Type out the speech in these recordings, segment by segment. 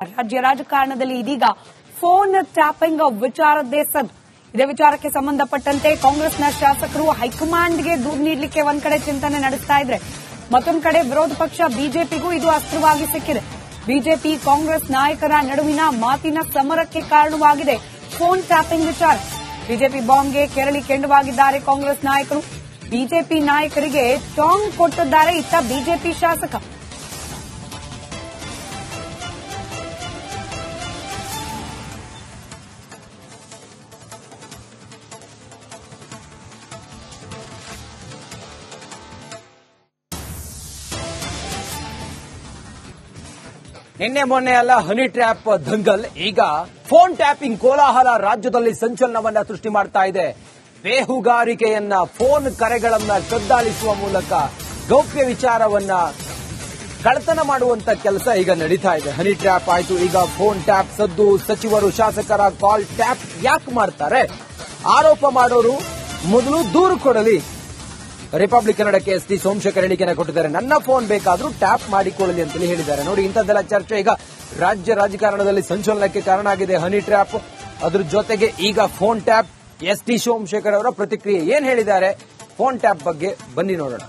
ರಾಜ್ಯ ರಾಜಕಾರಣದಲ್ಲಿ ಇದೀಗ ಫೋನ್ ಟ್ಯಾಪಿಂಗ್ ವಿಚಾರದ್ದೇ ಸದ್ದು. ಇದೇ ವಿಚಾರಕ್ಕೆ ಸಂಬಂಧಪಟ್ಟಂತೆ ಕಾಂಗ್ರೆಸ್ನ ಶಾಸಕರು ಹೈಕಮಾಂಡ್ಗೆ ದೂರು ನೀಡಲಿಕ್ಕೆ ಒಂದ್ ಕಡೆ ಚಿಂತನೆ ನಡೆಸ್ತಾ ಇದ್ರೆ, ಮತ್ತೊಂದು ಕಡೆ ವಿರೋಧ ಪಕ್ಷ ಬಿಜೆಪಿಗೂ ಇದು ಅಸ್ತ್ರವಾಗಿ ಸಿಕ್ಕಿದೆ. ಬಿಜೆಪಿ ಕಾಂಗ್ರೆಸ್ ನಾಯಕರ ನಡುವಿನ ಮಾತಿನ ಸಮರಕ್ಕೆ ಕಾರಣವಾಗಿದೆ ಫೋನ್ ಟ್ಯಾಪಿಂಗ್ ವಿಚಾರ. ಬಿಜೆಪಿ ಬಾಂಬ್ಗೆ ಕೆರಳಿ ಕೆಂಡವಾಗಿದ್ದಾರೆ ಕಾಂಗ್ರೆಸ್ ನಾಯಕರು. ಬಿಜೆಪಿ ನಾಯಕರಿಗೆ ಟಾಂಗ್ ಕೊಟ್ಟಿದ್ದಾರೆ ಇತ್ತ ಬಿಜೆಪಿ ಶಾಸಕ. ನಿನ್ನೆ ಮೊನ್ನೆ ಎಲ್ಲ ಹನಿ ಟ್ರ್ಯಾಪ್ ದಂಗಲ್, ಈಗ ಫೋನ್ ಟ್ಯಾಪಿಂಗ್ ಕೋಲಾಹಲ ರಾಜ್ಯದಲ್ಲಿ ಸಂಚಲನವನ್ನ ಸೃಷ್ಟಿ ಮಾಡ್ತಾ ಇದೆ. ಬೇಹುಗಾರಿಕೆಯನ್ನ, ಫೋನ್ ಕರೆಗಳನ್ನ ಕದ್ದಾಲಿಸುವ ಮೂಲಕ ಗೌಪ್ಯ ವಿಚಾರವನ್ನ ಕಳ್ಳತನ ಮಾಡುವಂತ ಕೆಲಸ ಈಗ ನಡೀತಾ ಇದೆ. ಹನಿ ಟ್ರ್ಯಾಪ್ ಆಯ್ತು, ಈಗ ಫೋನ್ ಟ್ಯಾಪ್ ಸದ್ದು. ಸಚಿವರು ಶಾಸಕರ ಕಾಲ್ ಟ್ಯಾಪ್ ಯಾಕೆ ಮಾಡ್ತಾರೆ? ಆರೋಪ ಮಾಡೋರು ಮೊದಲು ದೂರು ಕೊಡಲಿ. ರಿಪಬ್ಲಿಕ್ ಕನ್ನಡಕ್ಕೆ ಎಸ್ ಟಿ ಸೋಮಶೇಖರ್ ಹೇಳಿಕೆಯನ್ನು ಕೊಟ್ಟಿದ್ದಾರೆ. ನನ್ನ ಫೋನ್ ಬೇಕಾದ್ರೂ ಟ್ಯಾಪ್ ಮಾಡಿಕೊಳ್ಳಲಿ ಅಂತಲೇ ಹೇಳಿದ್ದಾರೆ. ನೋಡಿ, ಇಂಥದ್ದೆಲ್ಲ ಚರ್ಚೆ ಈಗ ರಾಜ್ಯ ರಾಜಕಾರಣದಲ್ಲಿ ಸಂಚಲನಕ್ಕೆ ಕಾರಣ ಆಗಿದೆ. ಹನಿ ಟ್ರ್ಯಾಪ್, ಅದ್ರ ಜೊತೆಗೆ ಈಗ phone tap. S T Somashekar ಅವರ ಪ್ರತಿಕ್ರಿಯೆ ಏನ್ ಹೇಳಿದ್ದಾರೆ ಫೋನ್ ಟ್ಯಾಪ್ ಬಗ್ಗೆ ಬನ್ನಿ ನೋಡೋಣ.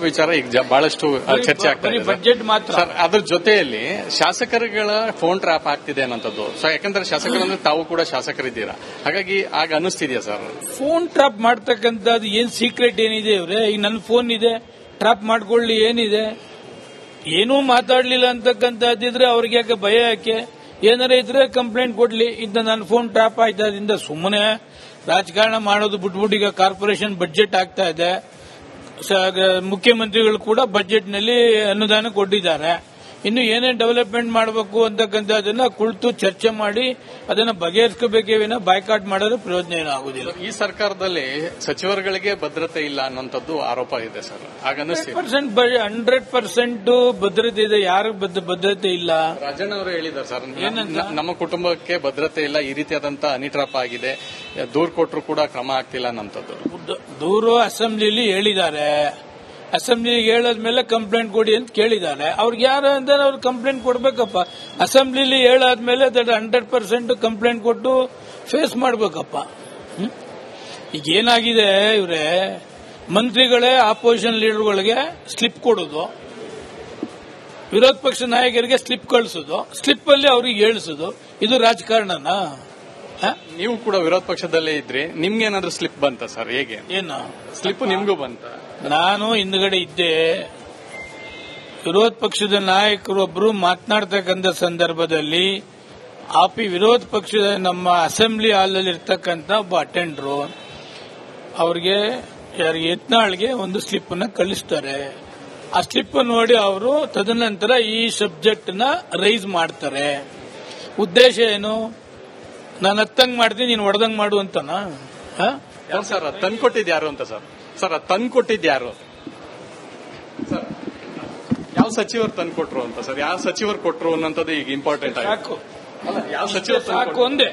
ವಿಚಾರ ಈಗ ಬಹಳಷ್ಟು ಚರ್ಚೆ ಆಗ್ತದೆ. ಬಜೆಟ್ ಮಾತ್ರ ಸರ್, ಅದ್ರ ಜೊತೆಯಲ್ಲಿ ಶಾಸಕರುಗಳ ಫೋನ್ ಟ್ರ್ಯಾಪ್ ಆಗ್ತಿದೆ ಅನ್ನೋಂಥದ್ದು. ಸೊ ಯಾಕಂದ್ರೆ ಶಾಸಕರಂದ್ರೆ ತಾವು ಕೂಡ ಶಾಸಕರಿದ್ದೀರಾ, ಹಾಗಾಗಿ ಆಗ ಅನಿಸ್ತಿದ್ಯಾ ಸರ್? ಫೋನ್ ಟ್ರಾಪ್ ಮಾಡ್ತಕ್ಕಂಥದ್ದು ಏನ್ ಸೀಕ್ರೆಟ್ ಏನಿದೆ ಇವ್ರೆ? ಈಗ ನನ್ನ ಫೋನ್ ಇದೆ, ಟ್ರಾಪ್ ಮಾಡ್ಕೊಳ್ಳಿ ಏನಿದೆ? ಏನೂ ಮಾತಾಡ್ಲಿಲ್ಲ ಅಂತಕ್ಕಂಥದ್ದಿದ್ರೆ ಅವ್ರಿಗೆ ಯಾಕೆ ಭಯ? ಯಾಕೆ? ಏನಾರ ಇದ್ರೆ ಕಂಪ್ಲೇಂಟ್ ಕೊಡ್ಲಿ. ಇದ್ದ ನನ್ನ ಫೋನ್ ಟ್ರಾಪ್ ಆಯ್ತಾ, ಅದರಿಂದ ಸುಮ್ಮನೆ ರಾಜಕಾರಣ ಮಾಡೋದು ಬಿಟ್ಬಿಟ್ಟು ಈಗ ಕಾರ್ಪೊರೇಷನ್ ಬಜೆಟ್ ಆಗ್ತಾ ಇದೆ. ಮುಖ್ಯಮಂತ್ರಿಗಳು ಕೂಡ ಬಜೆಟ್ನಲ್ಲಿ ಅನುದಾನ ಕೊಟ್ಟಿದ್ದಾರೆ. ಇನ್ನು ಏನೇನು ಡೆವಲಪ್ಮೆಂಟ್ ಮಾಡಬೇಕು ಅಂತಕ್ಕಂಥದನ್ನ ಕುಳಿತು ಚರ್ಚೆ ಮಾಡಿ ಅದನ್ನ ಬಗೆಹರಿಸಬೇಕೇ ವಿನ ಬಾಯ್ಕಾಟ್ ಮಾಡೋದು ಪ್ರಯೋಜನ ಏನೂ ಆಗುದಿಲ್ಲ. ಈ ಸರ್ಕಾರದಲ್ಲಿ ಸಚಿವರುಗಳಿಗೆ ಭದ್ರತೆ ಇಲ್ಲ ಅನ್ನೋಂಥದ್ದು ಆರೋಪ ಇದೆ ಸರ್. ಆಗ 100% ಭದ್ರತೆ ಇದೆ. ಯಾರು ಭದ್ರತೆ ಇಲ್ಲ? ರಾಜಣ್ಣ ಅವರು ಹೇಳಿದ್ದಾರೆ ಸರ್, ನಮ್ಮ ಕುಟುಂಬಕ್ಕೆ ಭದ್ರತೆ ಇಲ್ಲ, ಈ ರೀತಿಯಾದಂತ ಹನಿ ಟ್ರಾಪ್ ಆಗಿದೆ, ದೂರು ಕೊಟ್ಟರು ಕೂಡ ಕ್ರಮ ಆಗ್ತಿಲ್ಲ ಅನ್ನೋಂಥದ್ದು. ದೂರು ಅಸೆಂಬ್ಲಿಲಿ ಹೇಳಿದ್ದಾರೆ. ಅಸೆಂಬ್ಲಿಗೆ ಹೇಳಾದ್ಮೇಲೆ ಕಂಪ್ಲೇಂಟ್ ಕೊಡಿ ಅಂತ ಕೇಳಿದ್ದಾರೆ. ಅವ್ರಿಗೆ ಯಾರು ಅಂದ್ರೆ ಅವ್ರು ಕಂಪ್ಲೇಂಟ್ ಕೊಡ್ಬೇಕಪ್ಪ. ಅಸೆಂಬ್ಲಿಲಿ ಹೇಳಾದ್ಮೇಲೆ 100% ಕಂಪ್ಲೇಂಟ್ ಕೊಟ್ಟು ಫೇಸ್ ಮಾಡ್ಬೇಕಪ್ಪ. ಈಗ ಏನಾಗಿದೆ, ಇವರೇ ಮಂತ್ರಿಗಳೇ ಆಪೋಸಿಷನ್ ಲೀಡರ್ಗಳಿಗೆ ಸ್ಲಿಪ್ ಕೊಡೋದು, ವಿರೋಧ ಪಕ್ಷ ನಾಯಕರಿಗೆ ಸ್ಲಿಪ್ ಕಳಿಸೋದು, ಸ್ಲಿಪ್ ಅಲ್ಲಿ ಅವ್ರಿಗೆ ಹೇಳಿಸೋದು. ಇದು ರಾಜಕಾರಣನಾ? ನೀವು ಕೂಡ ವಿರೋಧ ಪಕ್ಷದಲ್ಲೇ ಇದ್ರಿ, ನಿಮ್ಗೇನಾದ್ರೂ ಸ್ಲಿಪ್ ಬಂತ ಸರ್? ಹೇಗೆ? ಏನು ಸ್ಲಿಪ್ ನಿಮ್ಗೂ ಬಂತ? ನಾನು ಹಿಂದ್ಗಡೆ ಇದ್ದೆ. ವಿರೋಧ ಪಕ್ಷದ ನಾಯಕರು ಒಬ್ಬರು ಮಾತನಾಡ್ತಕ್ಕಂಥ ಸಂದರ್ಭದಲ್ಲಿ ವಿರೋಧ ಪಕ್ಷದ ನಮ್ಮ ಅಸೆಂಬ್ಲಿ ಹಾಲಲ್ಲಿ ಇರ್ತಕ್ಕಂಥ ಒಬ್ಬ ಅಟೆಂಡರು ಅವ್ರಿಗೆ ಯತ್ನಾಳ್ಗೆ ಒಂದು ಸ್ಲಿಪ್ ಅನ್ನ ಕಳಿಸ್ತಾರೆ. ಆ ಸ್ಲಿಪ್ ನೋಡಿ ಅವರು ತದನಂತರ ಈ ಸಬ್ಜೆಕ್ಟ್ ನ ರೈಸ್ ಮಾಡ್ತಾರೆ. ಉದ್ದೇಶ ಏನು? ನಾನು ಹತ್ತಂಗ್ ಮಾಡ್ತೀನಿ, ನೀನು ಹೊಡೆದಂಗ್ ಮಾಡು ಅಂತನಾ? ಸರ್, ತಂದ್ಕೊಟ್ಟಿದ್ ಯಾರು ಅಂತ ಸರ್? ಸರ್, ತಂದ್ಕೊಟ್ಟಿದ್ ಯಾರು ಸರ್? ಯಾವ ಸಚಿವರು ತಂದ್ಕೊಟ್ರು ಅಂತ ಸರ್? ಯಾವ ಸಚಿವರು ಕೊಟ್ರು ಅನ್ನೋಂಥದ್ದು ಈಗ ಇಂಪಾರ್ಟೆಂಟ್ ಆಗಿದೆ. ಯಾವ ಸಚಿವರು ಸಾಕು ಒಂದೇ.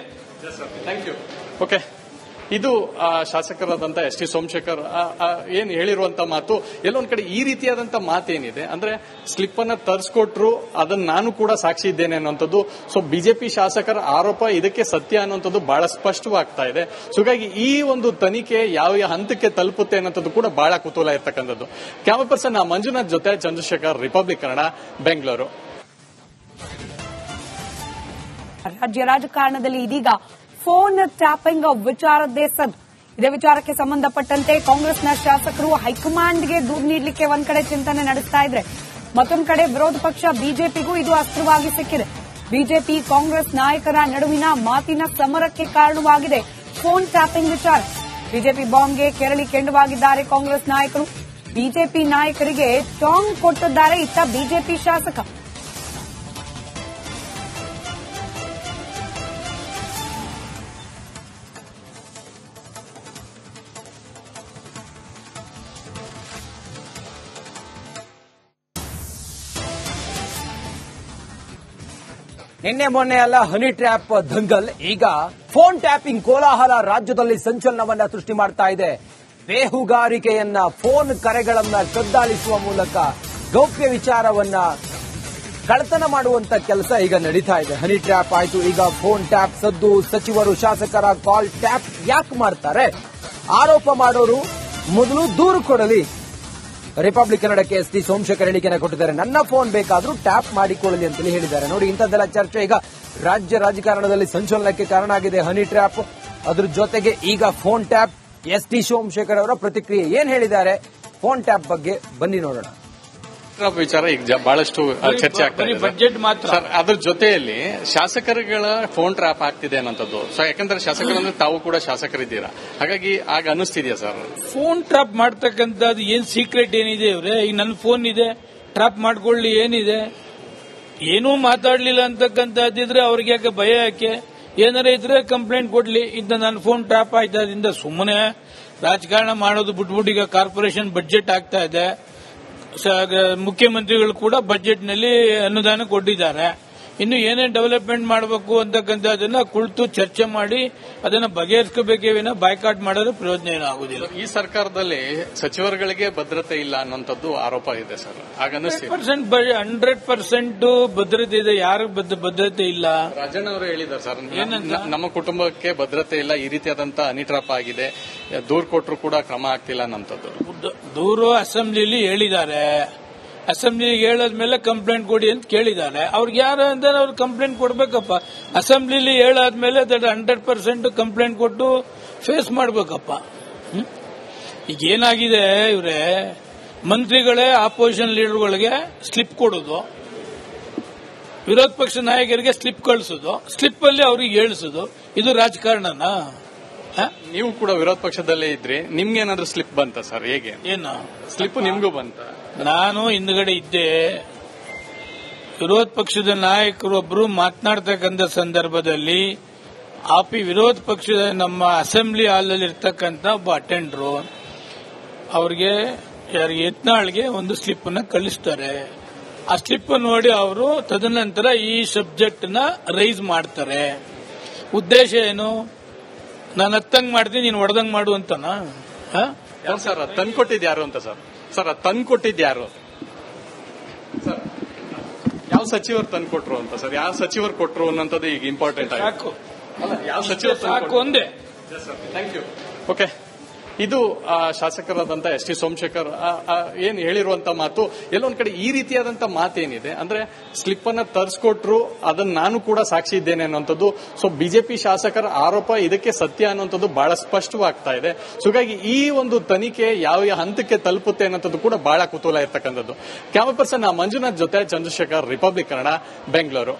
Thank you. ಓಕೆ, ಇದು ಶಾಸಕರಾದಂತ ಎಸ್ ಟಿ ಸೋಮಶೇಖರ್ ಏನ್ ಹೇಳಿರುವಂತ ಮಾತು. ಎಲ್ಲೊಂದ್ ಕಡೆ ಈ ರೀತಿಯಾದಂತ ಮಾತೇನಿದೆ ಅಂದ್ರೆ, ಸ್ಲಿಪ್ ಅನ್ನ ತರಿಸ್ಕೊಟ್ರು, ಅದನ್ನ ನಾನು ಕೂಡ ಸಾಕ್ಷಿ ಇದ್ದೇನೆ ಅನ್ನುವಂಥದ್ದು. ಸೊ ಬಿಜೆಪಿ ಶಾಸಕರ ಆರೋಪ ಇದಕ್ಕೆ ಸತ್ಯ ಅನ್ನುವಂಥದ್ದು ಬಹಳ ಸ್ಪಷ್ಟವಾಗ್ತಾ ಇದೆ. ಸೊ ಹೀಗಾಗಿ ಈ ಒಂದು ತನಿಖೆ ಯಾವ ಹಂತಕ್ಕೆ ತಲುಪುತ್ತೆ ಅನ್ನೋದು ಕೂಡ ಬಹಳ ಕುತೂಹಲ ಇರ್ತಕ್ಕಂಥದ್ದು. ಕ್ಯಾಮರಾ ಪರ್ಸನ್ ಮಂಜುನಾಥ್ ಜೊತೆ ಚಂದ್ರಶೇಖರ್, ರಿಪಬ್ಲಿಕ್ ಕನ್ನಡ, ಬೆಂಗಳೂರು. ರಾಜ್ಯ ರಾಜಕಾರಣದಲ್ಲಿ ಇದೀಗ ಫೋನ್ ಟ್ಯಾಪಿಂಗ್ ವಿಚಾರದ್ದೇ ಸದ್ದು. ಇದೇ ವಿಚಾರಕ್ಕೆ ಸಂಬಂಧಪಟ್ಟಂತೆ ಕಾಂಗ್ರೆಸ್ನ ಶಾಸಕರು ಹೈಕಮಾಂಡ್ಗೆ ದೂರು ನೀಡಲಿಕ್ಕೆ ಒಂದ್ ಕಡೆ ಚಿಂತನೆ ನಡೆಸ್ತಾ ಇದ್ರೆ, ಮತ್ತೊಂದು ಕಡೆ ವಿರೋಧ ಪಕ್ಷ ಬಿಜೆಪಿಗೂ ಇದು ಅಸ್ತ್ರವಾಗಿ ಸಿಕ್ಕಿದೆ. ಬಿಜೆಪಿ ಕಾಂಗ್ರೆಸ್ ನಾಯಕರ ನಡುವಿನ ಮಾತಿನ ಸಮರಕ್ಕೆ ಕಾರಣವಾಗಿದೆ ಫೋನ್ ಟ್ಯಾಪಿಂಗ್ ವಿಚಾರ. ಬಿಜೆಪಿ ಬಾಂಬ್ಗೆ ಕೆರಳಿ ಕೆಂಡವಾಗಿದ್ದಾರೆ ಕಾಂಗ್ರೆಸ್ ನಾಯಕರು. ಬಿಜೆಪಿ ನಾಯಕರಿಗೆ ಟಾಂಗ್ ಕೊಟ್ಟಿದ್ದಾರೆ ಇತ್ತ ಬಿಜೆಪಿ ಶಾಸಕ. ನಿನ್ನೆ ಮೊನ್ನೆ ಎಲ್ಲ ಹನಿ ಟ್ರ್ಯಾಪ್ ದಂಗಲ್, ಈಗ ಫೋನ್ ಟ್ಯಾಪಿಂಗ್ ಕೋಲಾಹಲ ರಾಜ್ಯದಲ್ಲಿ ಸಂಚಲನವನ್ನ ಸೃಷ್ಟಿ ಮಾಡ್ತಾ ಇದೆ. ಬೇಹುಗಾರಿಕೆಯನ್ನ, ಫೋನ್ ಕರೆಗಳನ್ನ ಕದ್ದಾಲಿಸುವ ಮೂಲಕ ಗೌಪ್ಯ ವಿಚಾರವನ್ನ ಕಳ್ಳತನ ಮಾಡುವಂತ ಕೆಲಸ ಈಗ ನಡೀತಾ ಇದೆ. ಹನಿ ಟ್ರ್ಯಾಪ್ ಆಯ್ತು, ಈಗ ಫೋನ್ ಟ್ಯಾಪ್ ಸದ್ದು. ಸಚಿವರು ಶಾಸಕರ ಕಾಲ್ ಟ್ಯಾಪ್ ಯಾಕೆ ಮಾಡ್ತಾರೆ? ಆರೋಪ ಮಾಡೋರು ಮೊದಲು ದೂರು ಕೊಡಲಿ. ರಿಪಬ್ಲಿಕ್ ಕನ್ನಡಕ್ಕೆ ಎಸ್ ಟಿ ಸೋಮಶೇಖರ್ ಹೇಳಿಕೆಯನ್ನು ಕೊಟ್ಟಿದ್ದಾರೆ. ನನ್ನ ಫೋನ್ ಬೇಕಾದ್ರೂ ಟ್ಯಾಪ್ ಮಾಡಿಕೊಳ್ಳಲಿ ಅಂತಲೇ ಹೇಳಿದ್ದಾರೆ. ನೋಡಿ, ಇಂಥದ್ದೆಲ್ಲ ಚರ್ಚೆ ಈಗ ರಾಜ್ಯ ರಾಜಕಾರಣದಲ್ಲಿ ಸಂಚಲನಕ್ಕೆ ಕಾರಣ ಆಗಿದೆ. ಹನಿ ಟ್ರ್ಯಾಪ್, ಅದ್ರ ಜೊತೆಗೆ ಈಗ phone tap. S T Somashekar ಅವರ ಪ್ರತಿಕ್ರಿಯೆ ಏನ್ ಹೇಳಿದ್ದಾರೆ ಫೋನ್ ಟ್ಯಾಪ್ ಬಗ್ಗೆ ಬನ್ನಿ ನೋಡೋಣ. ವಿಚಾರ ಈಗ ಬಹಳಷ್ಟು ಚರ್ಚೆ ಆಗ್ತದೆ ಬಜೆಟ್ ಮಾತ್ರ ಸರ್. ಅದ್ರ ಜೊತೆಯಲ್ಲಿ ಶಾಸಕರುಗಳ ಫೋನ್ ಟ್ರ್ಯಾಪ್ ಆಗ್ತಿದೆ ಅನ್ನೋಂಥದ್ದು. ಸೊ ಯಾಕಂದ್ರೆ ಶಾಸಕರಂದ್ರೆ ತಾವು ಕೂಡ ಶಾಸಕರಿದ್ದೀರಾ, ಹಾಗಾಗಿ ಆಗ ಅನಿಸ್ತಿದ್ಯಾ ಸರ್? ಫೋನ್ ಟ್ರಾಪ್ ಮಾಡ್ತಕ್ಕಂಥದ್ದು ಏನ್ ಸೀಕ್ರೆಟ್ ಏನಿದೆ ಇವ್ರೆ? ಈಗ ನನ್ನ ಫೋನ್ ಇದೆ, ಟ್ರಾಪ್ ಮಾಡ್ಕೊಳ್ಳಿ ಏನಿದೆ? ಏನೂ ಮಾತಾಡ್ಲಿಲ್ಲ ಅಂತಕ್ಕಂಥದ್ದಿದ್ರೆ ಅವ್ರಿಗೆ ಯಾಕೆ ಭಯ? ಯಾಕೆ? ಏನಾರ ಇದ್ರೆ ಕಂಪ್ಲೇಂಟ್ ಕೊಡ್ಲಿ. ಇದ್ದ ನನ್ನ ಫೋನ್ ಟ್ರಾಪ್ ಆಯ್ತಾ, ಅದರಿಂದ ಸುಮ್ಮನೆ ರಾಜಕಾರಣ ಮಾಡೋದು ಬಿಟ್ಬಿಟ್ಟು ಈಗ ಕಾರ್ಪೊರೇಷನ್ ಬಜೆಟ್ ಆಗ್ತಾ ಇದೆ. ಮುಖ್ಯಮಂತ್ರಿಗಳು ಕೂಡ ಬಜೆಟ್ನಲ್ಲಿ ಅನುದಾನ ಕೊಟ್ಟಿದ್ದಾರೆ. ಇನ್ನು ಏನೇನು ಡೆವಲಪ್ಮೆಂಟ್ ಮಾಡಬೇಕು ಅಂತಕ್ಕಂಥದನ್ನ ಕುಳಿತು ಚರ್ಚೆ ಮಾಡಿ ಅದನ್ನ ಬಗೆಹರಿಸಬೇಕೇ ವಿನ ಬಾಯ್ಕಾಟ್ ಮಾಡೋದು ಪ್ರಯೋಜನ ಏನೂ ಆಗುದಿಲ್ಲ. ಈ ಸರ್ಕಾರದಲ್ಲಿ ಸಚಿವರುಗಳಿಗೆ ಭದ್ರತೆ ಇಲ್ಲ ಅನ್ನೋಂಥದ್ದು ಆರೋಪ ಇದೆ ಸರ್. ಆಗ 100% ಭದ್ರತೆ ಇದೆ. ಯಾರು ಭದ್ರತೆ ಇಲ್ಲ? ರಾಜಣ್ಣ ಅವರು ಹೇಳಿದ್ದಾರೆ ಸರ್, ನಮ್ಮ ಕುಟುಂಬಕ್ಕೆ ಭದ್ರತೆ ಇಲ್ಲ, ಈ ರೀತಿಯಾದಂತ ಹನಿ ಟ್ರಾಪ್ ಆಗಿದೆ, ದೂರು ಕೊಟ್ಟರು ಕೂಡ ಕ್ರಮ ಆಗ್ತಿಲ್ಲ ಅನ್ನೋಂಥದ್ದು. ದೂರು ಅಸೆಂಬ್ಲಿಲಿ ಹೇಳಿದ್ದಾರೆ. ಅಸೆಂಬ್ಲಿಗೆ ಹೇಳಾದ್ಮೇಲೆ ಕಂಪ್ಲೇಂಟ್ ಕೊಡಿ ಅಂತ ಕೇಳಿದ್ದಾರೆ. ಅವ್ರಿಗೆ ಯಾರು ಅಂದ್ರೆ ಅವ್ರು ಕಂಪ್ಲೇಂಟ್ ಕೊಡ್ಬೇಕಪ್ಪ. ಅಸೆಂಬ್ಲಿಲಿ ಹೇಳಾದ್ಮೇಲೆ 100% ಕಂಪ್ಲೇಂಟ್ ಕೊಟ್ಟು ಫೇಸ್ ಮಾಡ್ಬೇಕಪ್ಪ. ಈಗ ಏನಾಗಿದೆ, ಇವರೇ ಮಂತ್ರಿಗಳೇ ಆಪೋಸಿಷನ್ ಲೀಡರ್ಗಳಿಗೆ ಸ್ಲಿಪ್ ಕೊಡೋದು, ವಿರೋಧ ಪಕ್ಷ ನಾಯಕರಿಗೆ ಸ್ಲಿಪ್ ಕಳಿಸೋದು, ಸ್ಲಿಪ್ ಅಲ್ಲಿ ಅವ್ರಿಗೆ ಹೇಳಿಸೋದು. ಇದು ರಾಜಕಾರಣನಾ? ನೀವು ಕೂಡ ವಿರೋಧ ಪಕ್ಷದಲ್ಲೇ ಇದ್ರಿ, ನಿಮ್ಗೆ ಏನಾದ್ರೂ ಸ್ಲಿಪ್ ಬಂತ ಸರ್? ಹೇಗೆ? ಏನು ಸ್ಲಿಪ್ ನಿಮ್ಗೂ ಬಂತ? ನಾನು ಹಿಂದ್ಗಡೆ ಇದ್ದೆ. ವಿರೋಧ ಪಕ್ಷದ ನಾಯಕರು ಒಬ್ಬರು ಮಾತನಾಡ್ತಕ್ಕಂಥ ಸಂದರ್ಭದಲ್ಲಿ ವಿರೋಧ ಪಕ್ಷದ ನಮ್ಮ ಅಸೆಂಬ್ಲಿ ಹಾಲಲ್ಲಿ ಇರ್ತಕ್ಕಂಥ ಒಬ್ಬ ಅಟೆಂಡರು ಅವ್ರಿಗೆ ಯತ್ನಾಳ್ಗೆ ಒಂದು ಸ್ಲಿಪ್ ಅನ್ನ ಕಳಿಸ್ತಾರೆ. ಆ ಸ್ಲಿಪ್ ನೋಡಿ ಅವರು ತದನಂತರ ಈ ಸಬ್ಜೆಕ್ಟ್ ನ ರೈಸ್ ಮಾಡ್ತಾರೆ. ಉದ್ದೇಶ ಏನು? ನಾನು ಹತ್ತಂಗ್ ಮಾಡ್ತೀನಿ, ನೀನು ಹೊಡೆದಂಗ್ ಮಾಡು ಅಂತನಾ? ಸರ್ ತಂದ್ಕೊಟ್ಟಿದ್ ಯಾರು ಅಂತ ಸರ್? ಸರ್ ಅದು ತಂದ್ಕೊಟ್ಟಿದ್ ಯಾರು ಸರ್? ಯಾವ ಸಚಿವರು ತಂದ್ಕೊಟ್ರು ಅಂತ ಸರ್? ಯಾವ ಸಚಿವರು ಕೊಟ್ರು ಅನ್ನೋದು ಈಗ ಇಂಪಾರ್ಟೆಂಟ್ ಆಗಿ. ಯಾವ ಸಚಿವರು ಸಾಕು ಒಂದೇ. Thank you. ಓಕೆ, ಇದು ಶಾಸಕರಾದಂತ ಎಸ್ ಟಿ ಸೋಮಶೇಖರ್ ಏನ್ ಹೇಳಿರುವಂತ ಮಾತು. ಎಲ್ಲೊಂದ್ ಕಡೆ ಈ ರೀತಿಯಾದಂತ ಮಾತೇನಿದೆ ಅಂದ್ರೆ ಸ್ಲಿಪ್ ಅನ್ನ ತರಿಸ್ಕೊಟ್ರು, ಅದನ್ನ ನಾನು ಕೂಡ ಸಾಕ್ಷಿ ಇದ್ದೇನೆ ಅನ್ನೋಂಥದ್ದು. ಸೊ ಬಿಜೆಪಿ ಶಾಸಕರ ಆರೋಪ ಇದಕ್ಕೆ ಸತ್ಯ ಅನ್ನೋಂಥದ್ದು ಬಹಳ ಸ್ಪಷ್ಟವಾಗ್ತಾ ಇದೆ. ಸೊ ಹೀಗಾಗಿ ಈ ಒಂದು ತನಿಖೆ ಯಾವ ಹಂತಕ್ಕೆ ತಲುಪುತ್ತೆ ಅನ್ನೋಂಥದ್ದು ಕೂಡ ಬಹಳ ಕುತೂಹಲ ಇರ್ತಕ್ಕಂಥದ್ದು. ಕ್ಯಾಮರಾ ಪರ್ಸನ್ ಮಂಜುನಾಥ್ ಜೊತೆ ಚಂದ್ರಶೇಖರ್, ರಿಪಬ್ಲಿಕ್ ಕನ್ನಡ, ಬೆಂಗಳೂರು.